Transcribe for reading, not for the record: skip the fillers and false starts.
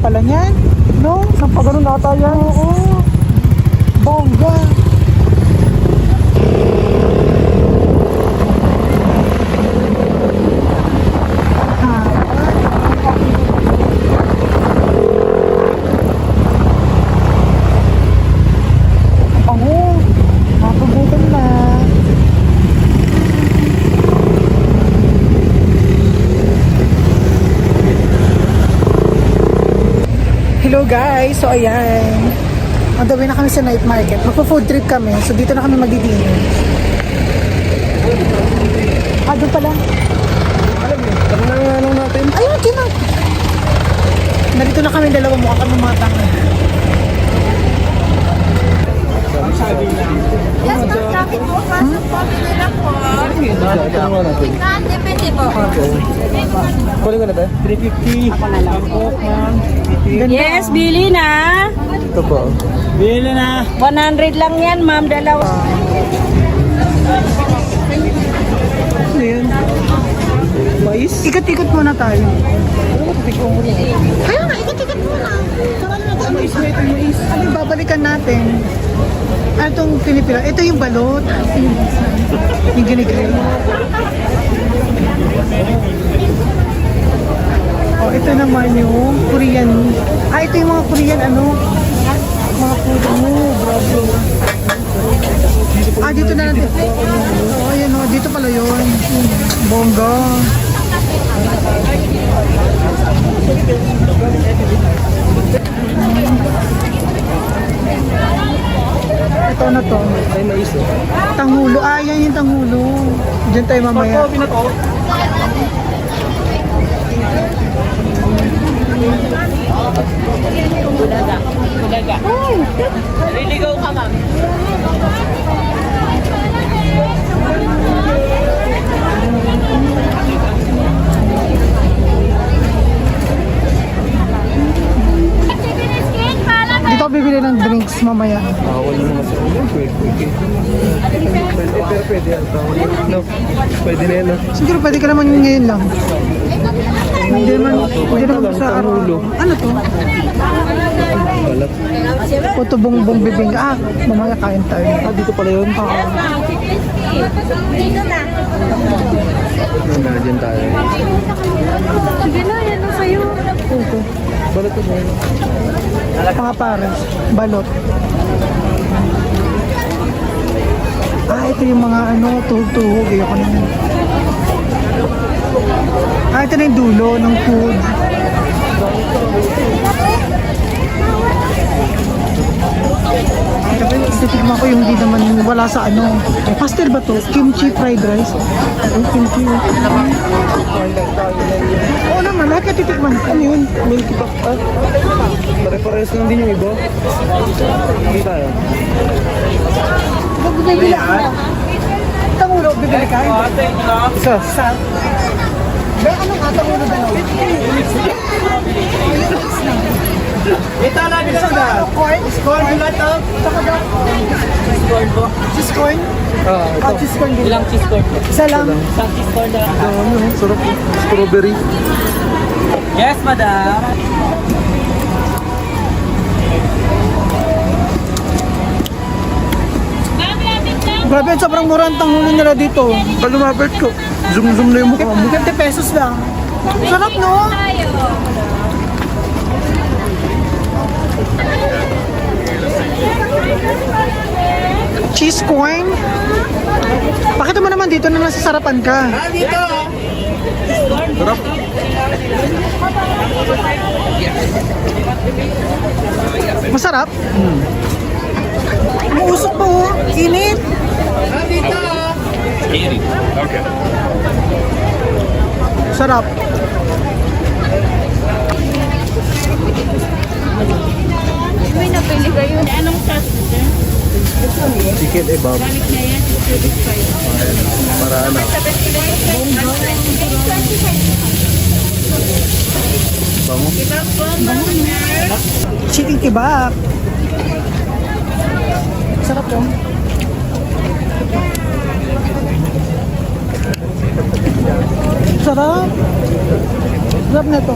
pala niyan. No? Saan pa ganun ata yan? Oo. Bongga. Pango. Mapagutan na. Hello guys, so ayan, on the way na kami sa night market. Magpo-food trip kami, so dito na kami magdi-dinner. Doon pala. Alam mo, tara na nga lang natin. Ayun, kina. Narito na kami dalawa, mukha kami mga tanga. Yes, ma'am, traffic po. Pasok po, pinila po. Tara nga natin. Depende po. Kunin ko na tayo? 350. Ako na lang. Ganda. Yes, bili na. Ito po. Bili na. 100 lang yan, ma'am. Dalawa. Ano yun? Mais? Ikot-ikot muna tayo. Kaya nga, ikot-ikot muna. Mais na ito, mais. Ano yung babalikan natin? Ano itong pinipila? Ito yung balot. Yung ginigrill. Oh, ito naman yung Korean. Ito yung mga Korean ano? Mga food mo, bravo. Dito na natin. Ayan o, dito pala yun. Bongga. Ito na to. Ay, mais eh. Tanghulo. Yan yung tanghulo. Diyan tayo mamaya. Liligaw ka, ma'am. Dito ako bibili ng drinks mamaya. Bawal yung mga sa ulo. Pwede. Pero pwede yan. No, pwede na yan. Siguro pwede ka naman ngayon lang. Hindi naman sa araw. Ano to? Balat. Puto bongbong bibingka. Mamaya kain tayo. Dito pala yun. Dito na. Nandiyan tayo. Sige na, yan na sa'yo. Puto. Balat ito mo. Mga pares. Balot. Ito yung mga ano, tuhog-tuhog. Ayoko na yun. Ito na yung dulo ng food. Titigman ko yung hindi naman wala sa ano. Pastel ba to? Kimchi fried rice. Kimchi. Oo naman, lahat ka titigman. Ano yun? Milky Pak. Pare-pares lang din yung iba. Hindi tayo. Bibili ako. Tangulo, bibili ka? Isa. Isa. Ba, anong tangulo dalawa? Ito na dito na. Corn? Corn ulat up. Corn po. Cheese corn? Ito. Cheese corn din. Ilang cheese corn po? Isa lang. Isang cheese corn na lang. Sarap. Strawberry. Yes, madam. Grabe, sobrang mura ang tangulo nila dito. Pag lumapit ko, zoom na yung mukha mo. 50 pesos lang. Sarap, no? Cheese corn? Pakita mo naman dito na nasa sarapan ka. Sarap. Masarap? Umuusok pa oh. Init. Sarap. May napili kayo. Anong sauce? Chicken ebab. Para ano. Bango. Chicken kebab. Sarap oh. Sarap. Sarap na ito.